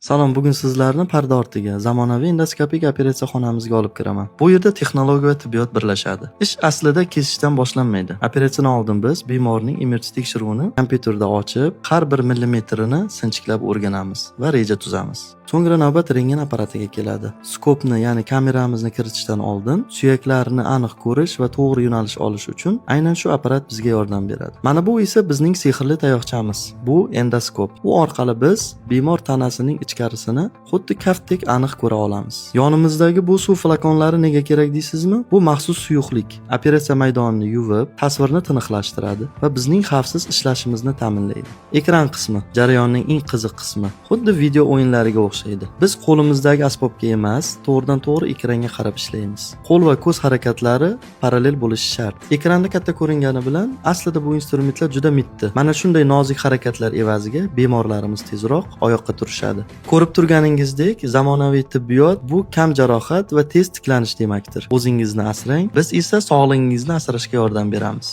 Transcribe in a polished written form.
Salom, bugun sizlarni parda ortiga, zamonaviy endoskopik operatsiya xonamizga olib kiraman. Bu yerda texnologiya va tibbiyot birlashadi. Ish aslida kesishdan boshlanmaydi. Operatsiyadan oldin biz bemorning emergency tekshiruvini kompyuterda ochib, har bir millimetrini sinchiklab o'rganamiz va reja tuzamiz. So'ngra navbat rentgen apparatiga keladi. Skopni, ya'ni kameramizni kiritishdan oldin suyaklarni aniq ko'rish va to'g'ri yo'nalish olish uchun aynan shu apparat bizga yordam beradi. Mana bu esa bizning sehrli tayoqchamiz. Bu endoskop. U orqali biz bemor tanasining ichkarisini xuddi kaftdek aniq ko'ra olamiz. Yonimizdagi bu suv flakonlari nega kerak deysizmi? Bu maxsus suyuqlik operatsiya maydonini yuvib, tasvirni tiniqlashtiradi va bizning xavfsiz ishlashimizni ta'minlaydi. Ekran qismi jarayonning eng qiziq qismi. Xuddi video o'yinlariga o'xshaydi. Biz qo'limizdagi asbobga emas, to'g'ridan-to'g'ri ekranga qarab ishlaymiz. Qo'l va ko'z harakatlari parallel bo'lishi shart. Ekranda katta ko'ringani bilan aslida bu instrumentlar juda mitti. Mana shunday nozik harakatlar evaziga bemorlarimiz tezroq oyoqqa turishadi. Ko'rib turganingizdek, zamonaviy tibbiyot bu kam jarohat va tez tiklanish demakdir. O'zingizni asrang, biz esa sog'lig'ingizni asrashga yordam beramiz.